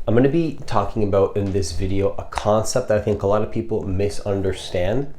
I'm going to be talking about in this video a concept that I think a lot of people misunderstand,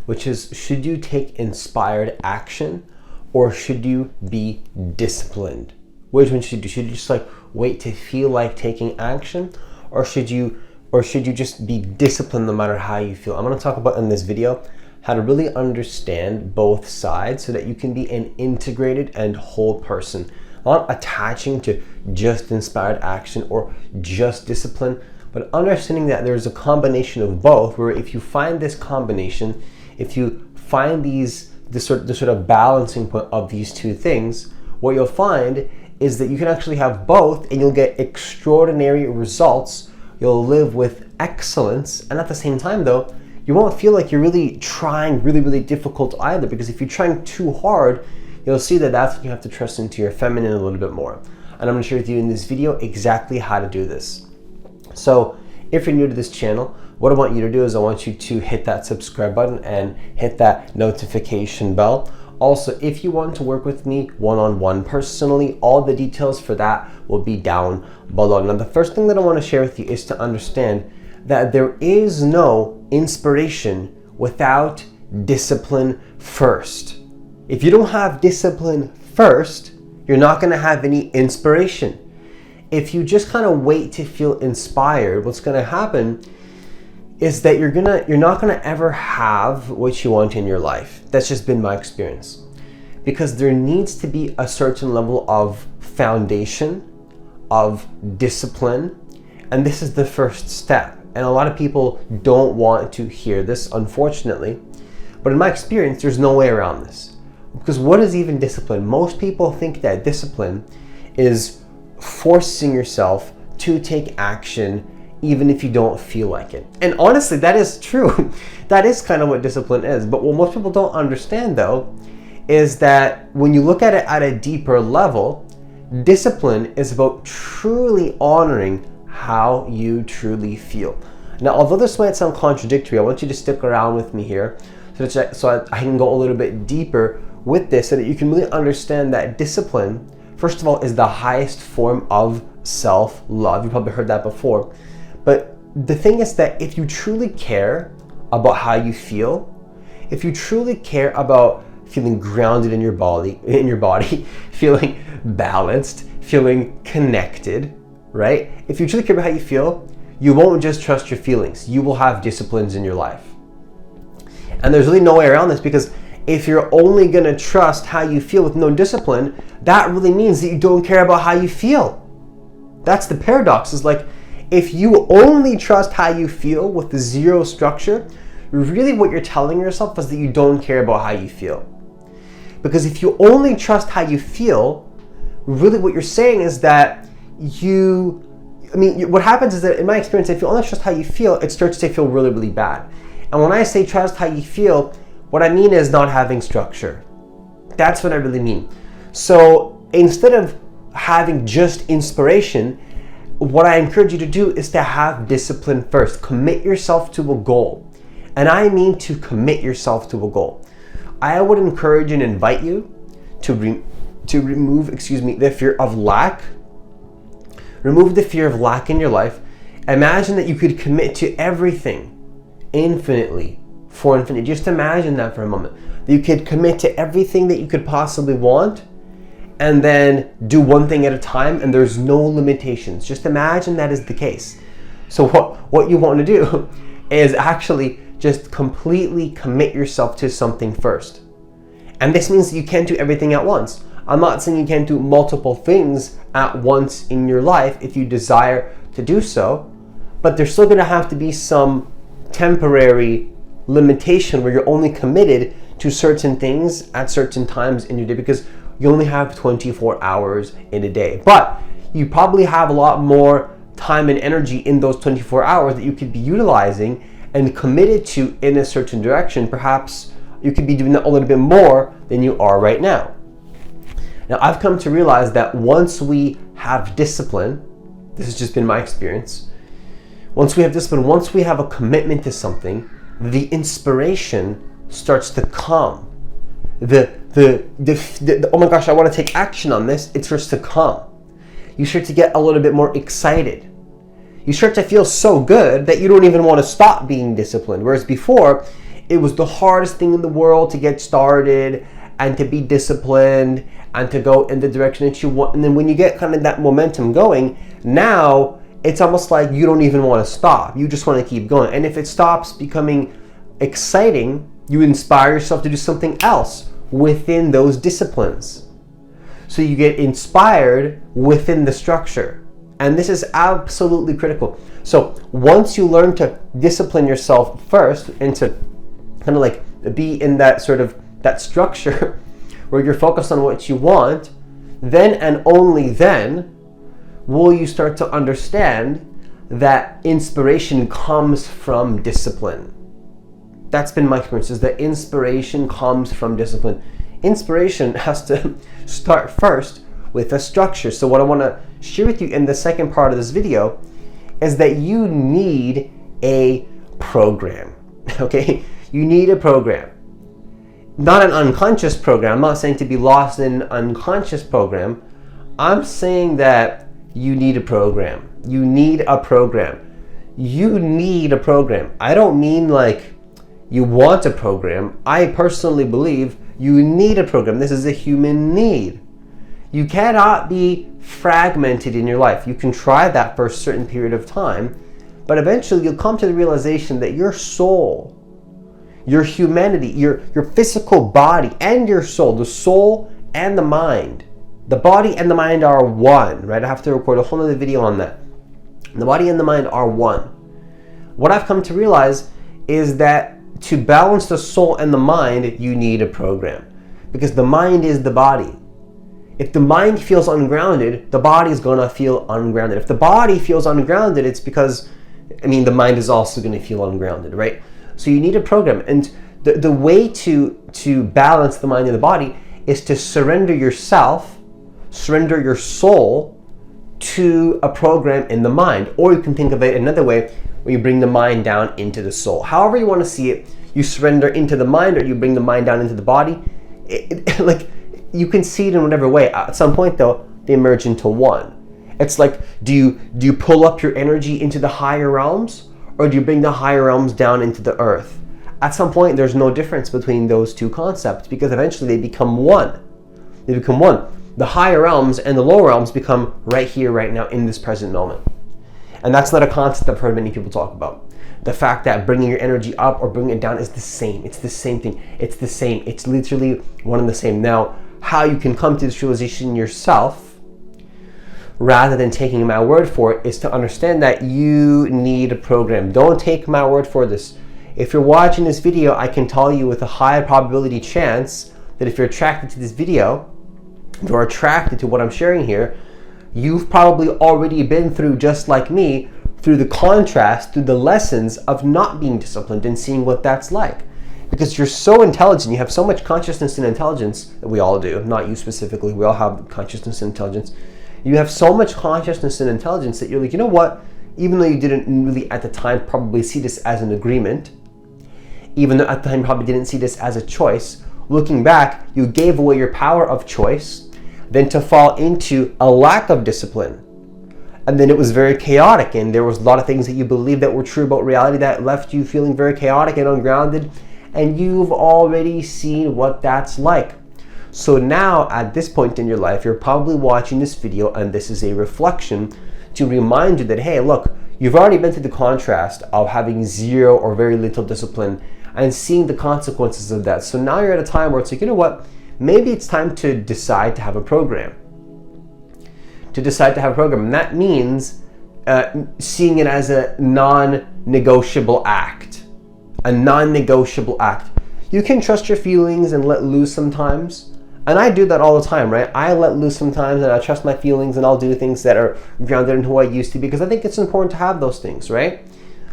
which is, should you take inspired action or should you be disciplined? Which one should you do? Should you just wait to feel like taking action, or should you just be disciplined no matter how you feel? I'm going to talk about in this video how to really understand both sides so that you can be an integrated and whole person. Not attaching to just inspired action or just discipline, but understanding that there's a combination of both, where if you find this combination, if you find the sort of balancing point of these two things, what you'll find is that you can actually have both and you'll get extraordinary results. You'll live with excellence, and at the same time though, you won't feel like you're really trying really difficult either, because if you're trying too hard, you'll see that that's when you have to trust into your feminine a little bit more. And I'm going to share with you in this video exactly how to do this. So if you're new to this channel, what I want you to do is I want you to hit that subscribe button and hit that notification bell. Also, if you want to work with me one-on-one personally, all the details for that will be down below. Now, the first thing that I want to share with you is to understand that there is no inspiration without discipline first. If you don't have discipline first, you're not going to have any inspiration. If you just kind of wait to feel inspired, what's going to happen is that you're not going to ever have what you want in your life. That's just been my experience. Because there needs to be a certain level of foundation, of discipline, and this is the first step. And a lot of people don't want to hear this, unfortunately. But in my experience, there's no way around this. Because what is even discipline? Most people think that discipline is forcing yourself to take action even if you don't feel like it. And honestly, that is true. That is kind of what discipline is. But what most people don't understand though is that when you look at it at a deeper level, discipline is about truly honoring how you truly feel. Now, although this might sound contradictory, I want you to stick around with me here so I can go a little bit deeper with this, so that you can really understand that discipline, first of all, is the highest form of self-love. You probably heard that before. But the thing is that if you truly care about how you feel, if you truly care about feeling grounded in your body, feeling balanced, feeling connected, right? If you truly care about how you feel, you won't just trust your feelings. You will have disciplines in your life. And there's really no way around this, because if you're only gonna trust how you feel with no discipline, that really means that you don't care about how you feel. That's the paradox. Is like, if you only trust how you feel with the zero structure, really what you're telling yourself is that you don't care about how you feel. Because if you only trust how you feel, really what you're saying is that what happens is that, in my experience, if you only trust how you feel, it starts to feel really bad. And when I say trust how you feel, what I mean is not having structure. That's what I really mean. So instead of having just inspiration, what I encourage you to do is to have discipline first. Commit yourself to a goal. And I mean to commit yourself to a goal. I would encourage and invite you to remove the fear of lack. Remove the fear of lack in your life. Imagine that you could commit to everything infinitely. For infinity. Just imagine that for a moment. That you could commit to everything that you could possibly want, and then do one thing at a time, and there's no limitations. Just imagine that is the case. So what you want to do is actually just completely commit yourself to something first. And this means that you can't do everything at once. I'm not saying you can't do multiple things at once in your life if you desire to do so, but there's still going to have to be some temporary limitation where you're only committed to certain things at certain times in your day, because you only have 24 hours in a day. But you probably have a lot more time and energy in those 24 hours that you could be utilizing and committed to in a certain direction. Perhaps you could be doing that a little bit more than you are right now. Now, I've come to realize that once we have discipline, this has just been my experience, once we have discipline, once we have a commitment to something, the inspiration starts to come. Oh my gosh, I want to take action on this. It starts to come. You start to get a little bit more excited. you start to feel so good that you don't even want to stop being disciplined. Whereas before, it was the hardest thing in the world to get started and to be disciplined and to go in the direction that you want. And then when you get kind of that momentum going, now it's almost like you don't even want to stop. You just want to keep going. And if it stops becoming exciting, you inspire yourself to do something else within those disciplines. So you get inspired within the structure. And this is absolutely critical. So once you learn to discipline yourself first and to kind of like be in that sort of that structure where you're focused on what you want, then and only then will you start to understand that inspiration comes from discipline. That's been my experience, is that inspiration comes from discipline. Inspiration has to start first with a structure. So what I want to share with you in the second part of this video is that you need a program, okay? You need a program. Not an unconscious program. I'm not saying to be lost in an unconscious program. I'm saying that you need a program. You need a program. You need a program. I don't mean like you want a program. I personally believe you need a program. This is a human need. You cannot be fragmented in your life. You can try that for a certain period of time, but eventually you'll come to the realization that your soul, your humanity, your physical body and your soul, the soul and the mind, the body and the mind are one, right? I have to record a whole other video on that. The body and the mind are one. What I've come to realize is that to balance the soul and the mind, you need a program, because the mind is the body. If the mind feels ungrounded, the body is going to feel ungrounded. If the body feels ungrounded, it's because, the mind is also going to feel ungrounded, right? So you need a program. And the way to balance the mind and the body is to surrender yourself, surrender your soul to a program in the mind. Or you can think of it another way, where you bring the mind down into the soul. However you want to see it, you surrender into the mind or you bring the mind down into the body. Like, you can see it in whatever way. At some point though, they merge into one. It's like, do you pull up your energy into the higher realms, or do you bring the higher realms down into the earth? At some point, there's no difference between those two concepts, because eventually they become one. They become one. The higher realms and the lower realms become right here, right now, in this present moment. And that's not a concept I've heard many people talk about. The fact that bringing your energy up or bringing it down is the same. It's the same thing. It's the same. It's literally one and the same. Now, how you can come to this realization yourself, rather than taking my word for it, is to understand that you need a program. Don't take my word for this. If you're watching this video, I can tell you with a high probability chance that if you're attracted to this video, if you're attracted to what I'm sharing here, you've probably already been through, just like me, through the contrast, through the lessons of not being disciplined and seeing what that's like. Because you're so intelligent, you have so much consciousness and intelligence, that we all do, not you specifically, we all have consciousness and intelligence. You have so much consciousness and intelligence that you're like, you know what, even though you didn't really at the time probably see this as an agreement, even though at the time you probably didn't see this as a choice, looking back, you gave away your power of choice, then to fall into a lack of discipline. And then it was very chaotic, and there was a lot of things that you believed that were true about reality that left you feeling very chaotic and ungrounded, and you've already seen what that's like. So now, at this point in your life, you're probably watching this video, and this is a reflection to remind you that, hey, look, you've already been through the contrast of having zero or very little discipline and seeing the consequences of that. So now you're at a time where it's like, you know what, maybe it's time to decide to have a program. To decide to have a program. And that means seeing it as a non-negotiable act. A non-negotiable act. You can trust your feelings and let loose sometimes. And I do that all the time, right? I let loose sometimes, and I trust my feelings, and I'll do things that are grounded in who I used to be, because I think it's important to have those things, right?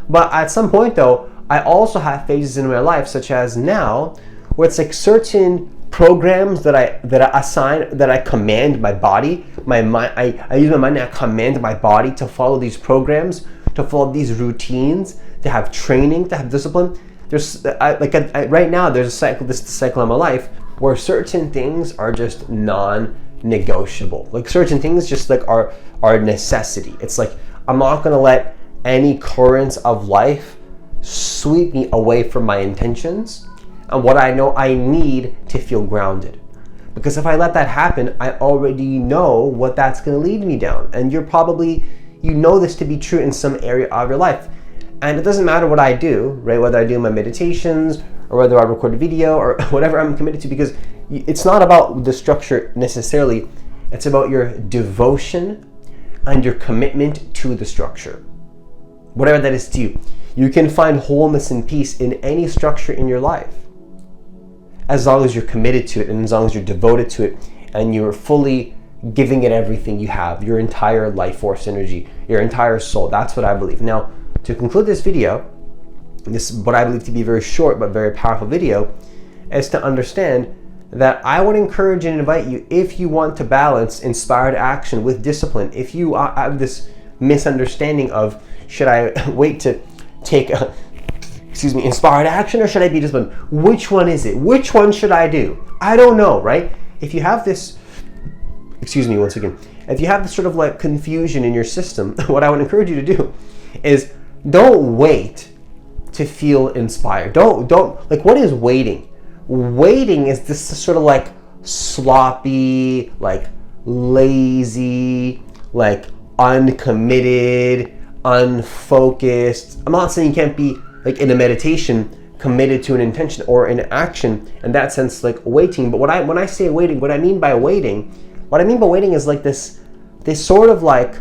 But at some point though, I also have phases in my life, such as now, where it's like certain programs that I command my body, my mind. I use my mind and I command my body to follow these programs, to follow these routines, to have training, to have discipline. Right now, there's a cycle. This is the cycle of my life where certain things are just non-negotiable. Like certain things just like are necessity. It's like I'm not gonna let any currents of life sweep me away from my intentions and what I know I need to feel grounded. Because if I let that happen, I already know what that's going to lead me down. And you know this to be true in some area of your life. And it doesn't matter what I do, right? Whether I do my meditations or whether I record a video or whatever I'm committed to, because it's not about the structure necessarily. It's about your devotion and your commitment to the structure. Whatever that is to you. You can find wholeness and peace in any structure in your life, as long as you're committed to it and as long as you're devoted to it and you're fully giving it everything you have, your entire life force energy, your entire soul. That's what I believe. Now, to conclude this video, this what I believe to be a very short but very powerful video, is to understand that I would encourage and invite you, if you want to balance inspired action with discipline, if you have this misunderstanding of, should I wait to take inspired action or should I be disciplined? Which one is it? Which one should I do? I don't know, right? If you have this, if you have this sort of like confusion in your system, what I would encourage you to do is don't wait to feel inspired. Don't like, what is waiting? Waiting is this sort of like sloppy, like lazy, like uncommitted, unfocused. I'm not saying you can't be like in a meditation committed to an intention or an action in that sense, like waiting. But when I say waiting, what I mean by waiting is like this sort of like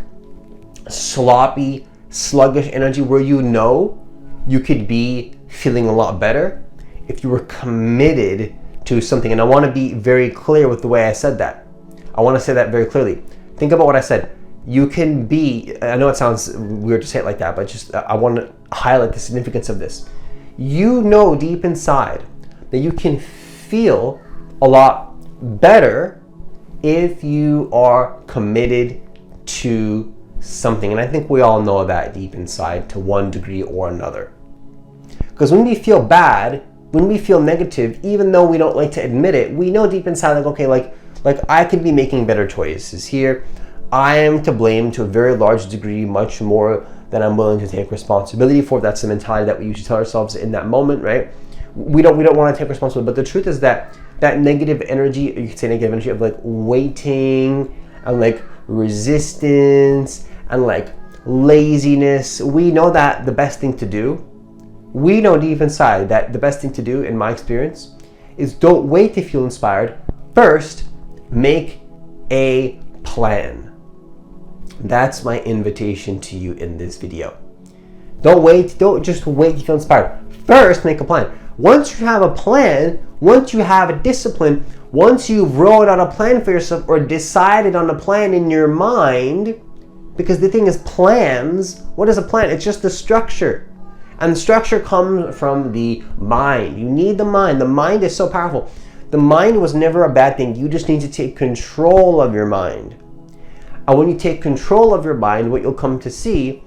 sloppy, sluggish energy where you know you could be feeling a lot better if you were committed to something. And I want to be very clear with the way I said that. I want to say that very clearly. Think about what I said. You can be, I know it sounds weird to say it like that, but just I want to highlight the significance of this. You know deep inside that you can feel a lot better if you are committed to something. And I think we all know that deep inside to one degree or another. Because when we feel bad, when we feel negative, even though we don't like to admit it, we know deep inside, like, okay, like I could be making better choices here. I am to blame to a very large degree, much more than I'm willing to take responsibility for. That's the mentality that we usually tell ourselves in that moment, right? We don't want to take responsibility, but the truth is that negative energy, you could say negative energy of like waiting and like resistance and like laziness. We know that the best thing to do, we know deep inside that the best thing to do, in my experience, is don't wait to feel inspired. First, make a plan. That's my invitation to you in this video. Don't just wait to feel inspired. First, make a plan. Once you have a plan, once you have a discipline, once you've rolled out a plan for yourself or decided on a plan in your mind, because the thing is, plans, what is a plan? It's just the structure. And the structure comes from the mind. You need the mind. The mind is so powerful. The mind was never a bad thing. You just need to take control of your mind. And when you take control of your mind, what you'll come to see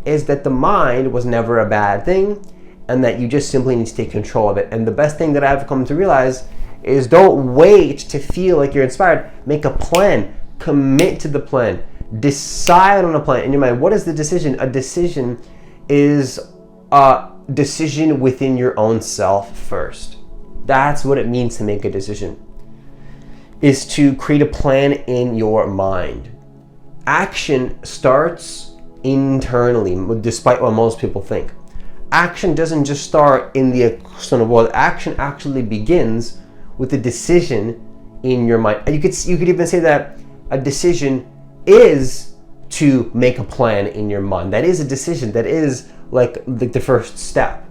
is that the mind was never a bad thing and that you just simply need to take control of it. And the best thing that I've come to realize is don't wait to feel like you're inspired. Make a plan. Commit to the plan. Decide on a plan in your mind. What is the decision? A decision is a decision within your own self first. That's what it means to make a decision, is to create a plan in your mind. Action starts internally, despite what most people think. Action doesn't just start in the external world. Action actually begins with a decision in your mind. And you could even say that a decision is to make a plan in your mind. That is a decision. That is like the first step.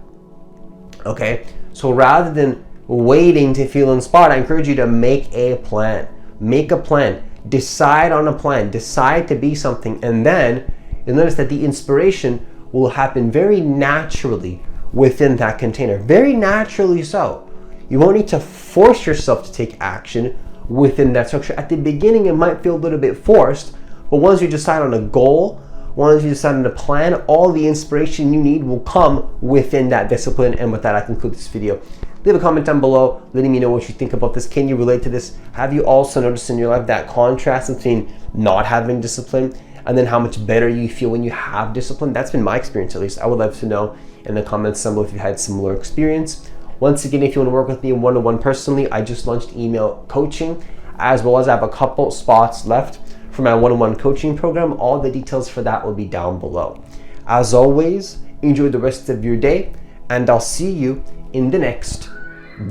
Okay? So rather than waiting to feel inspired, I encourage you to make a plan. Make a plan. Decide on a plan. Decide to be something. And then you'll notice that the inspiration will happen very naturally within that container. Very naturally so. You won't need to force yourself to take action within that structure. At the beginning, it might feel a little bit forced, but once you decide on a goal, once you decide on a plan, all the inspiration you need will come within that discipline. And with that, I conclude this video. Leave a comment down below letting me know what you think about this. Can you relate to this? Have you also noticed in your life that contrast between not having discipline and then how much better you feel when you have discipline. That's been my experience, at least. I would love to know in the comments below if you had similar experience. Once again, if you want to work with me one-on-one personally, I just launched email coaching, as well as I have a couple spots left for my one-on-one coaching program. All the details for that will be down below. As always, enjoy the rest of your day, and I'll see you in the next